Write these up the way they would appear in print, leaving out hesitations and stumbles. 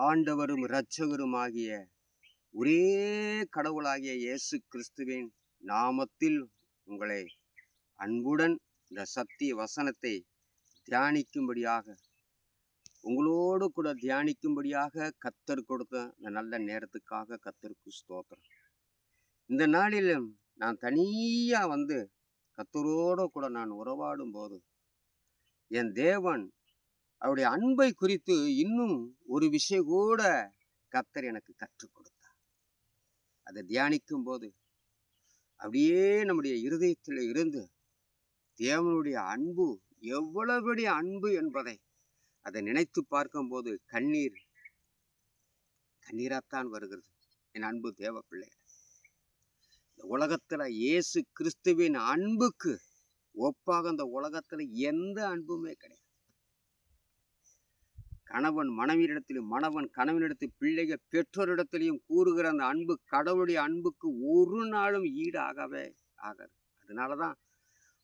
ஆண்டவரும் இரட்சகருமாகிய ஒரே கடவுளாகிய இயேசு கிறிஸ்துவின் நாமத்தில் உங்களை அன்புடன் இந்த சத்திய வசனத்தை தியானிக்கும்படியாக உங்களோடு கூட தியானிக்கும்படியாக கர்த்தர் கொடுத்த இந்த நல்ல நேரத்துக்காக கர்த்தருக்கு ஸ்தோத்திரம். இந்த நாளிலும் நான் தனியா கர்த்தரோடு கூட நான் உறவாடும் போது என் தேவன் அவருடைய அன்பை குறித்து இன்னும் ஒரு விஷயம் கூட கர்த்தர் எனக்கு கற்றுக் கொடுத்தார். அதை தியானிக்கும் போது அப்படியே நம்முடைய இருதயத்தில் இருந்து தேவனுடைய அன்பு எவ்வளவு அன்பு என்பதை அதை நினைத்து பார்க்கும்போது கண்ணீராத்தான் வருகிறது. என் அன்பு தேவ பிள்ளை, இந்த உலகத்துல இயேசு கிறிஸ்துவின் அன்புக்கு ஒப்பாக இந்த உலகத்துல எந்த அன்புமே கிடையாது. கணவன் மனைவியிடத்திலும், மணவன் கணவனிடத்தில், பிள்ளைகள் பெற்றோரிடத்திலையும் கூறுகிற அந்த அன்பு கடவுளுடைய அன்புக்கு ஒரு நாளும் ஈடாகவே ஆகாது. அதனாலதான்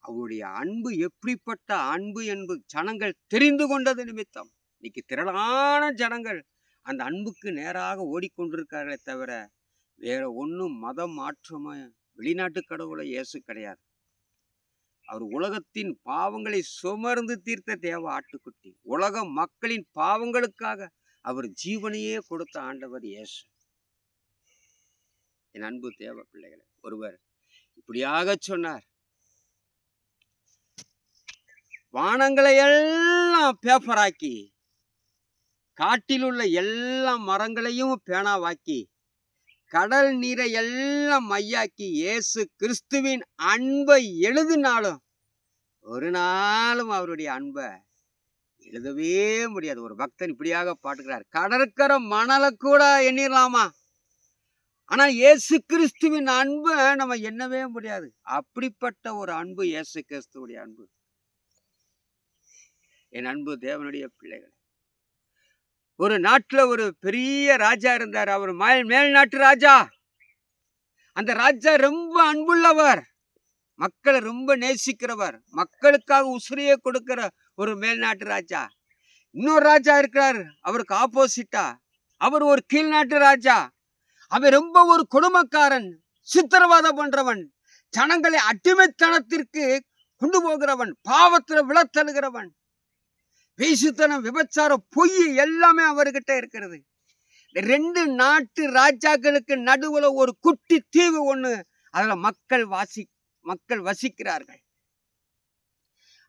அவருடைய அன்பு எப்படிப்பட்ட அன்பு என்பது ஜனங்கள் தெரிந்து கொண்டது நிமித்தம் இன்னைக்கு திரளான ஜனங்கள் அந்த அன்புக்கு நேராக ஓடிக்கொண்டிருக்கார்களே தவிர வேற ஒன்றும் மதம் மாற்றமா வெளிநாட்டு கடவுளை இயேசு கிடையாது. அவர் உலகத்தின் பாவங்களை சுமர்ந்து தீர்த்த தேவ ஆட்டுக்குட்டி, உலக மக்களின் பாவங்களுக்காக அவர் ஜீவனையே கொடுத்த ஆண்டவர் இயேசு. என் அன்பு தேவ பிள்ளைகளை, ஒருவர் இப்படியாக சொன்னார், வானங்களை எல்லாம் பேப்பராக்கி, காட்டில் உள்ள எல்லா மரங்களையும் பேனாவாக்கி, கடல் நீரை எல்லாம் மையாக்கி இயேசு கிறிஸ்துவின் அன்பை எழுதினாலும் ஒரு நாளும் அவருடைய அன்பை எழுதவே முடியாது. ஒரு பக்தன் இப்படியாக பாட்டுக்கிறார், கடற்கரை மணலை கூட எண்ணிடலாமா, ஆனால் இயேசு கிறிஸ்துவின் அன்பை நம்ம எண்ணவே முடியாது. அப்படிப்பட்ட ஒரு அன்பு இயேசு கிறிஸ்துவுடைய அன்பு. என் அன்பு தேவனுடைய பிள்ளைகள், ஒரு நாட்டுல ஒரு பெரிய ராஜா இருந்தார். அவர் மேல் நாட்டு ராஜா. அந்த ராஜா ரொம்ப அன்புள்ளவர், மக்களை ரொம்ப நேசிக்கிறவர், மக்களுக்காக உசுரையே கொடுக்கிற ஒரு மேல்நாட்டு ராஜா. இன்னொரு ராஜா இருக்கிறார், அவருக்கு ஆப்போசிட்டா. அவர் ஒரு கீழ்நாட்டு ராஜா. அவன் ரொம்ப ஒரு கொடுமைக்காரன், சித்திரவாதம் பண்றவன், ஜனங்களை அடிமைத்தனத்திற்கு கொண்டு போகிறவன், பாவத்துல விழத்தழுகிறவன், பேசுத்தனம், விபச்சாரம், பொய் எல்லாமே அவர்கிட்ட இருக்கிறது. ரெண்டு நாட்டு ராஜாக்களுக்கு நடுவுல ஒரு குட்டி தீவு ஒண்ணு, அதுல மக்கள் வசிக்கிறார்கள்.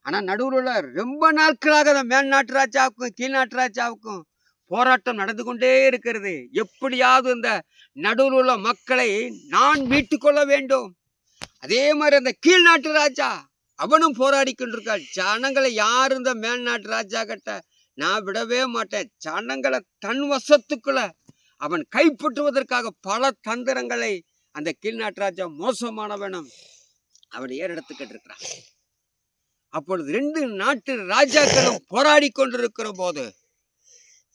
ஆனா நடுவில் உள்ள ரொம்ப நாட்களாக மேல்நாட்டு ராஜாவுக்கும் கீழ்நாட்டு ராஜாவுக்கும் போராட்டம் நடந்து கொண்டே இருக்கிறது. எப்படியாவது இந்த நடுவில் உள்ள மக்களை நான் மீட்டு கொள்ள வேண்டும். அதே மாதிரி அந்த கீழ்நாட்டு ராஜா அவனும் போராடி கொண்டிருக்காள். ஜனங்களை யாரு இந்த மேல்நாட்டு ராஜா கிட்ட நான் விடவே மாட்டேன், ஜனங்களை தன் வசத்துக்குள்ள அவன் கைப்பற்றுவதற்காக பல தந்திரங்களை அந்த கீழ்நாட்டு ராஜா மோசமானவனும் அவன் ஏறெடுத்துக்கிட்டு இருக்கிறான். அப்பொழுது ரெண்டு நாட்டு ராஜாக்களும் போராடி கொண்டிருக்கிற போது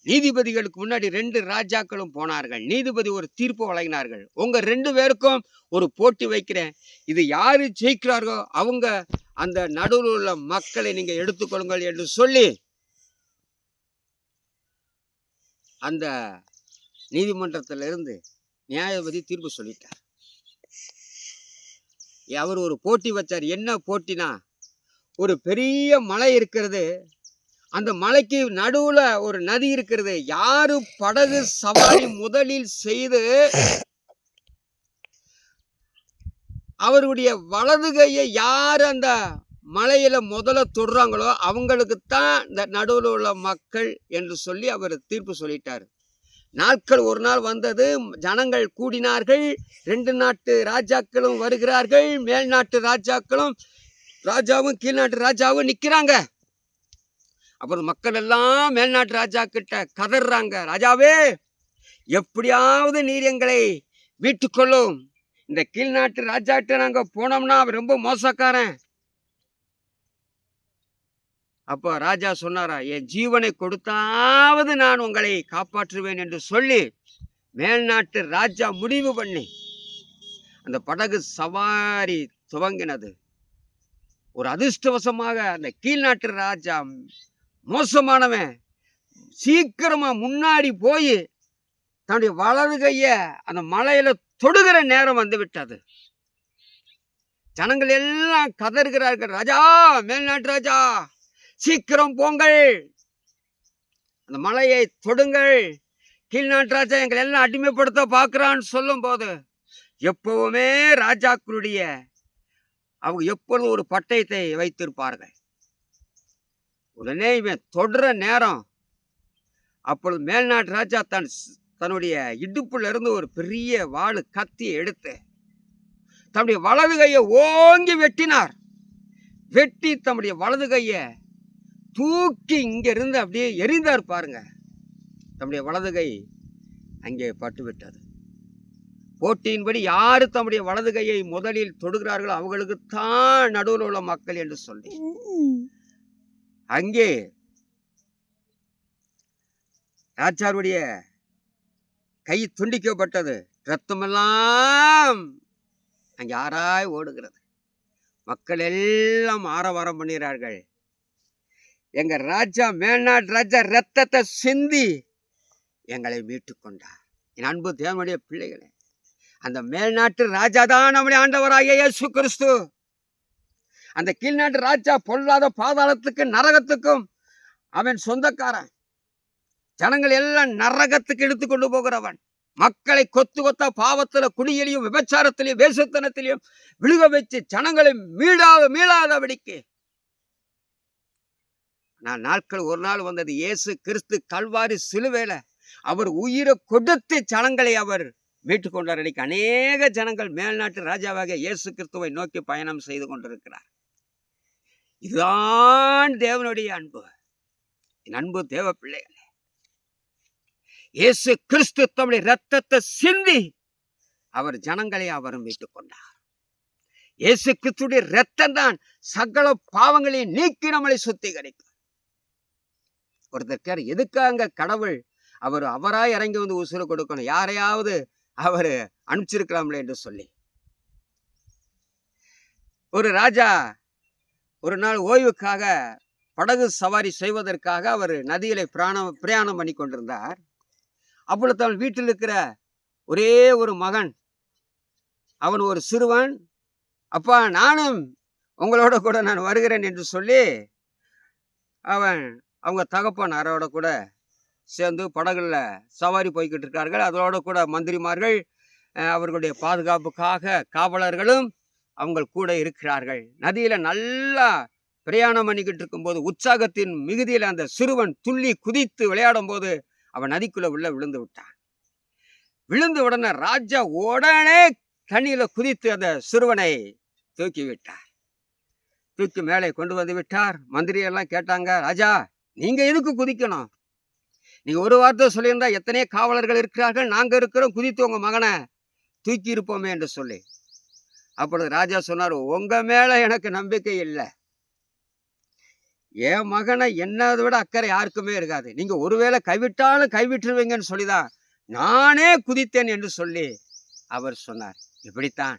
நீதிபதிகளுக்கு முன்னாடி ரெண்டு ராஜாக்களும் போனார்கள். நீதிபதி ஒரு தீர்ப்பு வழங்கினார்கள், உங்க ரெண்டு பேருக்கும் ஒரு போட்டி வைக்கிறேன், இது யாரு ஜெயிக்கிறார்களோ அவங்க அந்த நடுவில் உள்ள மக்களை நீங்க எடுத்துக்கொள்ளுங்கள் என்று சொல்லி அந்த நீதிமன்றத்திலிருந்து நியாயபதி தீர்ப்பு சொல்லிட்டார். அவர் ஒரு போட்டி வச்சார். என்ன போட்டினா, ஒரு பெரிய மலை இருக்கிறது, அந்த மலைக்கு நடுவுல ஒரு நதி இருக்கிறது. யாரு படகு சவாரி முதலில் செய்து அவருடைய வலது கையை யாரு அந்த மலையில முதல்ல தொடுறாங்களோ அவங்களுக்குத்தான் இந்த நடுவில் உள்ள மக்கள் என்று சொல்லி அவர் தீர்ப்பு சொல்லிட்டார். நாட்கள் ஒரு நாள் வந்தது, ஜனங்கள் கூடினார்கள், ரெண்டு நாட்டு ராஜாக்களும் வருகிறார்கள், மேல் நாட்டு ராஜாவும் கீழ்நாட்டு ராஜாவும் நிக்கிறாங்க. அப்புறம் மக்கள் எல்லாம் மேல்நாட்டு ராஜா கிட்ட கதறாங்க, ராஜாவே எப்படியாவது நீர் எங்களை மீட்டுக்கொள்ளும், இந்த கீழ்நாட்டு ராஜா கிட்ட நாங்க போனோம்னா அவர் ரொம்ப மோசக்காரன். அப்போ ராஜா சொன்னாரா, என் ஜீவனை கொடுத்தாவது நான் உங்களை காப்பாற்றுவேன் என்று சொல்லி மேல்நாட்டு ராஜா முடிவு பண்ணி அந்த படகு சவாரி துவங்கினது. ஒரு அதிர்ஷ்டவசமாக அந்த கீழ்நாட்டு ராஜா மோசமானவன், சீக்கிரமா முன்னாடி போய் தன்னுடைய வலது கைய அந்த மலையில தொடுகிற நேரம் வந்து விட்டது. ஜனங்கள் எல்லாம் கதறுகிறார்கள், ராஜா, மேல்நாட்டு ராஜா, சீக்கிரம் போங்கள், அந்த மலையை தொடுங்கள், கீழ்நாட்டு ராஜா எங்களை எல்லாம் அடிமைப்படுத்த பார்க்கிறான்னு சொல்லும் போது, எப்பவுமே ராஜாக்களுடைய அவங்க எப்பொழுதும் ஒரு பட்டயத்தை வைத்திருப்பார்கள். உடனே இவன் தொடுற நேரம், அப்பொழுது மேல்நாட்டு ராஜா தன்னுடைய இடுப்புல இருந்து ஒரு பெரிய வாளு கத்தியை எடுத்து தம்முடைய வலது கையை ஓங்கி வெட்டினார். வெட்டி தம்முடைய வலது கையை தூக்கி இங்க இருந்து அப்படியே எரிந்தார் பாருங்க. தம்முடைய வலது கை அங்கே பட்டு விட்டது. போட்டியின்படி யாரு தம்முடைய வலது கையை முதலில் தொடுகிறார்களோ அவங்களுக்கு தான் நடுவில் உள்ள மக்கள் என்று சொல்லி அங்கே ராஜாவுடைய கை துண்டிக்கப்பட்டது. ரத்தமெல்லாம் அங்கே ஆராய் ஓடுகிறது. மக்கள் எல்லாம் ஆரவாரம் பண்ணுகிறார்கள். எங்க ராஜா, மேல்நாட்டு ராஜா ரத்தத்தை சிந்தி எங்களை மீட்டு கொண்டார். என் அன்பு தேவனுடைய பிள்ளைகளே, அந்த மேல்நாட்டு ராஜா தான் நம்முடைய ஆண்டவராகிய இயேசு கிறிஸ்து. அந்த கீழ்நாட்டு ராஜா பொல்லாத பாதாளத்துக்கு நரகத்துக்கும் அவன் சொந்தக்காரன். ஜனங்கள் எல்லாம் நரகத்துக்கு எடுத்து கொண்டு போகிறவன். மக்களை கொத்து கொத்த பாவத்துல, குடியிலையும், விபச்சாரத்திலையும், வேசத்தனத்திலையும் விழுக வச்சு ஜனங்களை மீளாதபடிக்கு. நான் நாட்கள் ஒரு நாள் வந்தது, இயேசு கிறிஸ்து கல்வாரி சிலுவையில அவர் உயிரை கொடுத்து ஜனங்களை அவர் மீட்டுக் கொண்டார். அன்னைக்கு அநேக ஜனங்கள் மேல்நாட்டு ராஜாவாக இயேசு கிறிஸ்துவை நோக்கி பயணம் செய்து கொண்டிருக்கிறார். இதுதான் தேவனுடைய அன்பு. என் அன்பு தேவ பிள்ளைகளே, இயேசு கிறிஸ்து தம்முடைய ரத்தத்தை சிந்தி அவர் ஜனங்களை அவர் மீட்டுக் கொண்டார். இயேசு கிறிஸ்துடைய ரத்தம் தான் சகல பாவங்களையும் நீக்கி நம்மளை சுத்திகரிக்கும். ஒருத்தர் எதுக்காக கடவுள் அவராய் இறங்கி வந்து உசுறு கொடுக்கணும், யாரையாவது அவர் அனுப்பிச்சிருக்கலாம்ல என்று சொல்லி. ஒரு ராஜா ஒரு நாள் ஓய்வுக்காக படகு சவாரி செய்வதற்காக அவர் நதியில பிரயாணம் பண்ணி கொண்டிருந்தார். அப்பொழுது அவன் வீட்டில் இருக்கிற ஒரே ஒரு மகன், அவன் ஒரு சிறுவன், அப்பா நானும் உங்களோட கூட நான் வருகிறேன் என்று சொல்லி அவங்க தகப்பனாரோட கூட சேர்ந்து படகுல சவாரி போய்கிட்டு இருக்கார்கள். அதோட கூட மந்திரிமார்கள், அவர்களுடைய பாதுகாப்புக்காக காவலர்களும் அவங்க கூட இருக்கிறார்கள். நதியில நல்லா பிரயாணம் பண்ணிக்கிட்டு இருக்கும்போது உற்சாகத்தின் மிகுதியில் அந்த சிறுவன் துள்ளி குதித்து விளையாடும் போது அவன் நதிக்குள்ள விழுந்து விட்டான். விழுந்த உடனே ராஜா உடனே தண்ணியில குதித்து அந்த சிறுவனை தூக்கி விட்டார். தூக்கி மேலே கொண்டு வந்து விட்டார். மந்திரியெல்லாம் கேட்டாங்க, ராஜா நீங்க எதுக்கு குதிக்கணும்? நீங்க ஒரு வார்த்தை சொல்லியிருந்தா எத்தனையோ காவலர்கள் இருக்கிறார்கள், நாங்க இருக்கிறோம், குதித்து உங்க மகனை தூக்கி இருப்போமே என்று சொல்லி. அப்பொழுது ராஜா சொன்னார், உங்க மேல எனக்கு நம்பிக்கை இல்லை, என் மகனை என்னதை விட அக்கறை யாருக்குமே இருக்காது, நீங்க ஒருவேளை கைவிட்டாலும் கைவிட்டுருவீங்கன்னு சொல்லிதான் நானே குதித்தேன் என்று சொல்லி அவர் சொன்னார். இப்படித்தான்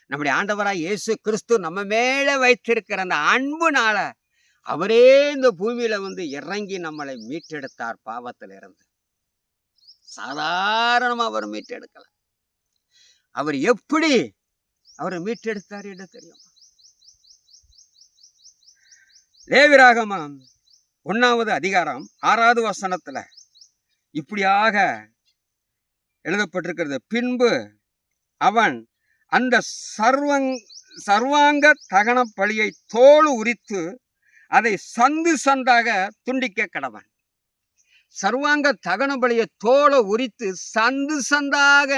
நம்முடைய ஆண்டவராய் இயேசு கிறிஸ்து நம்ம மேல வைத்திருக்கிற அந்த அன்புனால அவரே இந்த பூமியில வந்து இறங்கி நம்மளை மீட்டெடுத்தார் பாவத்துல இருந்து. சாதாரணமா அவர் மீட்டெடுக்கல. அவர் எப்படி அவரை மீட்டெடுத்தார் என்று தெரியுமா? லேவியராகமம் 1வது அதிகாரம் 6வது வசனத்துல இப்படியாக எழுதப்பட்டிருக்கிறது. பின்பு அவன் அந்த சர்வாங்க தகன பலியை தோல் உரித்து அதை சந்து சந்தாக துண்டிக்க கடவன். சர்வாங்க தகன பலியை தோலை உரித்து சந்து சந்தாக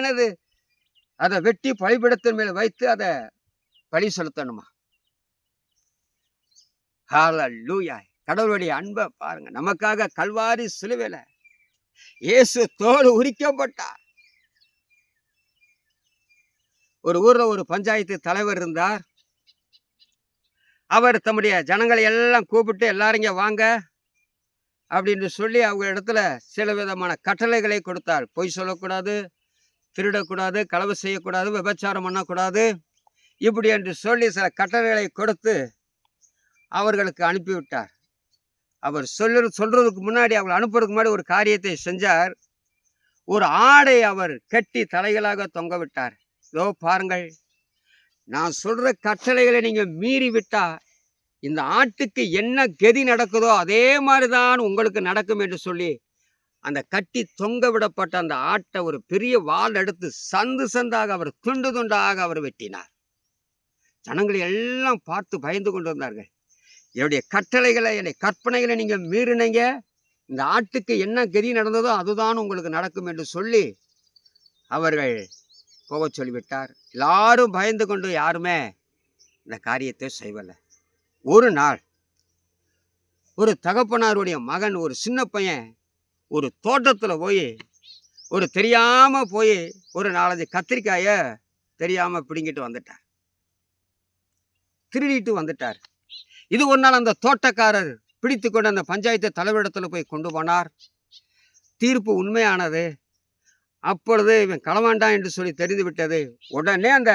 அதை வெட்டி பலிபீடத்தின் மேல் வைத்து அதை பலி செலுத்தணுமா? ஹல்லேலூயா! கடவுளுடைய அன்பை பாருங்க. நமக்காக கல்வாரி சிலுவையில இயேசு தோல் உரிக்கப்பட்டார். ஒரு ஊர்ல ஒரு பஞ்சாயத்து தலைவர் இருந்தார். அவர் தம்முடைய ஜனங்களை எல்லாம் கூப்பிட்டு எல்லாரும் இங்க வாங்க அப்படின்னு சொல்லி அவங்க இடத்துல சில விதமான கட்டளைகளை கொடுத்தார். பொய் சொல்லக்கூடாது, திருடக்கூடாது, களவு செய்யக்கூடாது, விபச்சாரம் பண்ணக்கூடாது, இப்படி என்று சொல்லி சில கட்டளைகளை கொடுத்து அவர்களுக்கு அனுப்பிவிட்டார். அவர் சொல்றதுக்கு முன்னாடி, அவங்களை அனுப்புறதுக்கு முன்னாடி ஒரு காரியத்தை செஞ்சார். ஒரு ஆடை அவர் கட்டி தலைகளாக தொங்க விட்டார். இதோ பாருங்கள், நான் சொல்ற கட்டளைகளை நீங்க மீறி விட்டா இந்த ஆட்டுக்கு என்ன கதி நடக்குதோ அதே மாதிரிதான் உங்களுக்கு நடக்கும் என்று சொல்லி அந்த கட்டி தொங்க விடப்பட்ட அந்த ஆட்டை ஒரு பெரிய வாள் எடுத்து சந்து சந்தாக அவர் துண்டு துண்டாக அவர் வெட்டினார். ஜனங்களை எல்லாம் பார்த்து பயந்து கொண்டு வந்தார்கள். என்னுடைய கட்டளைகளை, என்னுடைய கற்பனைகளை நீங்க மீறினீங்க, இந்த ஆட்டுக்கு என்ன கதி நடந்ததோ அதுதான் உங்களுக்கு நடக்கும் என்று சொல்லி அவர்கள் போக சொல்லிவிட்டார். எல்லாரும் பயந்து கொண்டு யாருமே இந்த காரியத்தை செய்வல. ஒரு நாள் ஒரு தகப்பனாருடைய மகன், ஒரு சின்ன பையன், ஒரு தோட்டத்துல போய் ஒரு தெரியாம போய் ஒரு 4-5 கத்திரிக்காய தெரியாம பிடுங்கிட்டு வந்துட்டார், திருடிட்டு வந்துட்டார். இது ஒரு நாள் அந்த தோட்டக்காரர் பிடித்து கொண்டு அந்த பஞ்சாயத்து தலைவரிடத்துல போய் கொண்டு போனார். தீர்ப்பு உண்மையானது. அப்பொழுது இவன் களவாண்டான் என்று சொல்லி தெரிந்து விட்டது. உடனே அந்த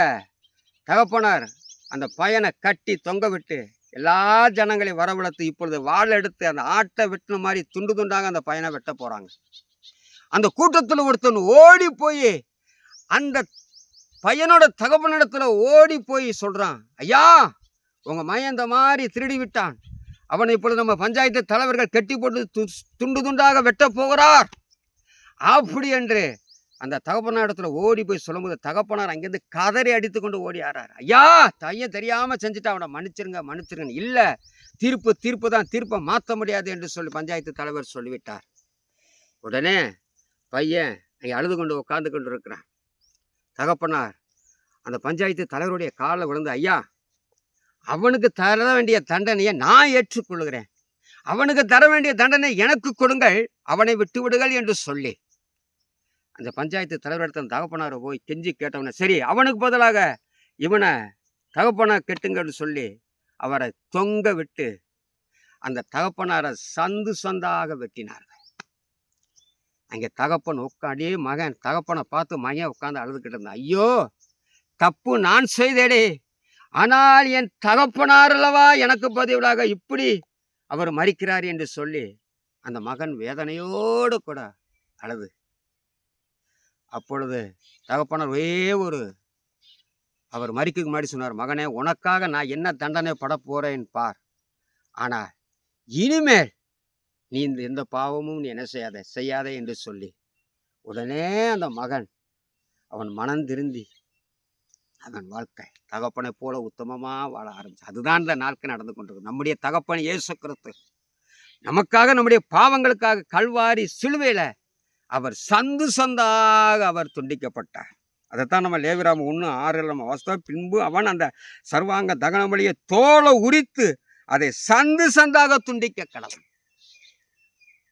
தகப்பனார் அந்த பையனை கட்டி தொங்க விட்டு எல்லா ஜனங்களையும் வரவழைத்து இப்பொழுது வாள் எடுத்து அந்த ஆட்டை வெட்டின மாதிரி துண்டு துண்டாக அந்த பையனை வெட்ட போறாங்க. அந்த கூட்டத்தில் ஒருத்தன் ஓடி போய் அந்த பையனோட தகப்பனிடத்துல ஓடி போய் சொல்றான், ஐயா, உங்க மையன் இந்த மாதிரி திருடி விட்டான், அவனை இப்பொழுது நம்ம பஞ்சாயத்து தலைவர்கள் கட்டி போட்டு துண்டு துண்டாக வெட்ட போகிறார் அப்படி என்று அந்த தகப்பனாரிடத்துல ஓடி போய் சொல்லும்போது தகப்பனார் அங்கேருந்து கதறி அடித்து கொண்டு ஓடி ஆறார். ஐயா, தையன் தெரியாம செஞ்சுட்டு அவனை மன்னிச்சிருங்க மன்னிச்சிருங்க. இல்ல, தீர்ப்பு தான், தீர்ப்பை மாற்ற முடியாது என்று சொல்லி பஞ்சாயத்து தலைவர் சொல்லிவிட்டார். உடனே பையன் அங்கே அழுது கொண்டு உட்கார்ந்து கொண்டு இருக்கிறான். தகப்பனார் அந்த பஞ்சாயத்து தலைவருடைய காலில் விழுந்து, ஐயா, அவனுக்கு தர வேண்டிய தண்டனையை நான் ஏற்றுக்கொள்கிறேன், அவனுக்கு தர வேண்டிய தண்டனை எனக்கு கொடுங்கள், அவனை விட்டு விடுங்கள் என்று சொல்லி அந்த பஞ்சாயத்து தலைவரிடத்தில் தகப்பனாரை போய் கெஞ்சி கேட்டவன, சரி அவனுக்கு பதிலாக இவனை தகப்பனா கெட்டுங்கன்னு சொல்லி அவரை தொங்க விட்டு அந்த தகப்பனாரை சந்து சந்தாக வெட்டினார்கள். அங்கே தகப்பன் உட்காண்டே மகன் தகப்பனை பார்த்து மகன் உட்காந்து அழுதுகிட்டு இருந்தான். ஐயோ, தப்பு நான் செய்தேடே, ஆனால் என் தகப்பனார் அல்லவா எனக்கு பதிலாக இப்படி அவர் மரிக்கிறார் என்று சொல்லி அந்த மகன் வேதனையோடு கூட அழுது. அப்பொழுது தகப்பனார் அவர் மரிக்கு முன்னாடி சொன்னார், மகனே, உனக்காக நான் என்ன தண்டனை பட போறேன் பார், ஆனால் இனிமேல் நீ எந்த பாவமும் நீ என்ன செய்யாதே என்று சொல்லி உடனே அந்த மகன் அவன் மனம் திருந்தி அவன் வாழ்க்கை தகப்பனை போல உத்தமமா வாழ ஆரம்பிச்சு. அதுதான் இந்த நாட்கள் நடந்து கொண்டிருக்கு. நம்முடைய தகப்பன் இயேசு கிறிஸ்து நமக்காக, நம்முடைய பாவங்களுக்காக கல்வாரி சிலுவையில அவர் சந்து சந்தாக அவர் துண்டிக்கப்பட்டார். அதைத்தான் நம்ம லேவியராகமம் 1:6 நம்ம வாசித்தோம். பின்பு அவன் அந்த சர்வாங்க தகன பலியை தோலை உரித்து அதை சந்து சந்தாக துண்டிக்க கடவன்.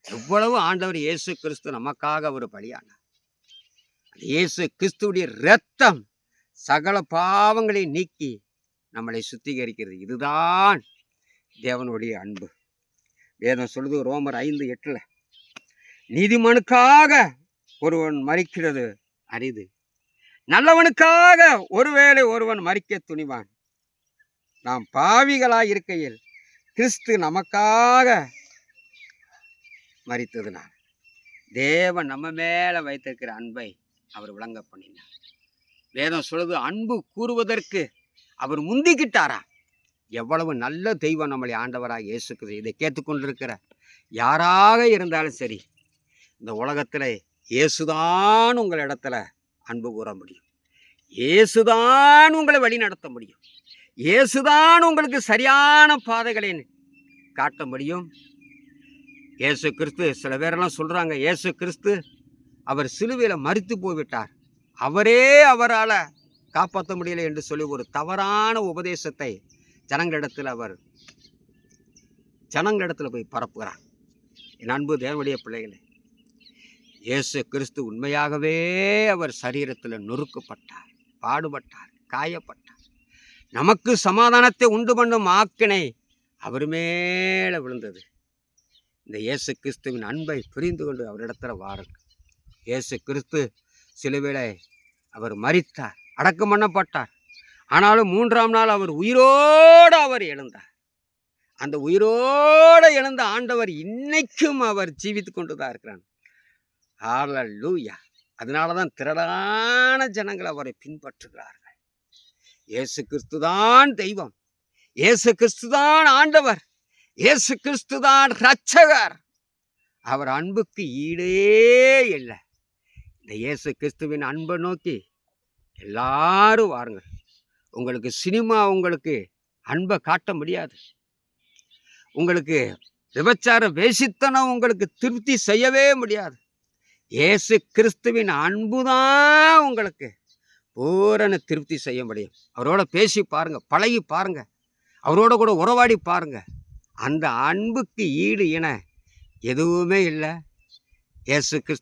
எவ்வளவு ஆண்டவர் இயேசு கிறிஸ்து நமக்காக ஒரு பலியானார். இயேசு கிறிஸ்துடைய இரத்தம் சகல பாவங்களை நீக்கி நம்மளை சுத்திகரிக்கிறது. இதுதான் தேவனுடைய அன்பு. வேதம் சொல்லுது ரோமர் 5:8, நீதிமானுக்காக ஒருவன் மரிக்கிறது அரிது, நல்லவனுக்காக ஒருவேளை ஒருவன் மரிக்க துணிவான். நாம் பாவிகளாய் இருக்கையில் கிறிஸ்து நமக்காக மரித்ததுனால தேவன் நம்ம மேல வைத்திருக்கிற அன்பை அவர் விளங்க பண்ணினார். வேதம் சொல்லுது, அன்பு கூறுவதற்கு அவர் முந்திக்கிட்டாரா. எவ்வளவு நல்ல தெய்வம் நம்மளை ஆண்டவராக இயேசுக்குது. இதை கேட்டுக்கொண்டிருக்கிற யாராக இருந்தாலும் சரி, இந்த உலகத்துல இயேசுதான் உங்கள் இடத்துல அன்பு கூற முடியும், இயேசுதான் உங்களை வழி நடத்த முடியும், இயேசுதான் உங்களுக்கு சரியான பாதைகளை காட்ட முடியும். இயேசு கிறிஸ்து, சில பேரெல்லாம் சொல்றாங்க இயேசு கிறிஸ்து அவர் சிலுவையில மரித்து போய்விட்டார், அவரே அவரால் காப்பாற்ற முடியலை என்று சொல்லி ஒரு தவறான உபதேசத்தை ஜனங்களிடத்தில் போய் பரப்புகிறார். என் அன்பு தேவனுடைய பிள்ளைகளே, இயேசு கிறிஸ்து உண்மையாகவே அவர் சரீரத்தில் நொறுக்கப்பட்டார், பாடுபட்டார், காயப்பட்டார். நமக்கு சமாதானத்தை உண்டு பண்ணும் ஆக்கினை அவர் மேலே விழுந்தது. இந்த இயேசு கிறிஸ்துவின் அன்பை புரிந்து கொண்டு அவரிடத்துல வாருங்கள். இயேசு கிறிஸ்து சிலுவையிலே அவர் மரித்தார், அடக்கம் பண்ணப்பட்டார். ஆனாலும் 3ஆம் நாள் அவர் உயிரோடு அவர் எழுந்தார். அந்த உயிரோடு எழுந்த ஆண்டவர் இன்னைக்கும் அவர் ஜீவித்து கொண்டு தான் இருக்கிறார். ஹல்லேலூயா. அதனால தான் திரளான ஜனங்கள் அவரை பின்பற்றுகிறார்கள். இயேசு கிறிஸ்து தான் தெய்வம், இயேசு கிறிஸ்து தான் ஆண்டவர், இயேசு கிறிஸ்து தான் இரட்சகர். அவர் அன்புக்கு ஈடே இல்லை. இந்த இயேசு கிறிஸ்துவின் அன்பை நோக்கி எல்லாரும் வாருங்கள். உங்களுக்கு சினிமா உங்களுக்கு அன்பை காட்ட முடியாது. உங்களுக்கு விபச்சார வேசித்தனம் உங்களுக்கு திருப்தி செய்யவே முடியாது. இயேசு கிறிஸ்துவின் அன்புதான் உங்களுக்கு பூரண திருப்தி செய்ய முடியும். அவரோட பேசி பாருங்க, பழகி பாருங்க, அவரோட கூட உறவாடி பாருங்க. அந்த அன்புக்கு ஈடு இணை எதுவுமே இல்லை. இயேசு கிறிஸ்து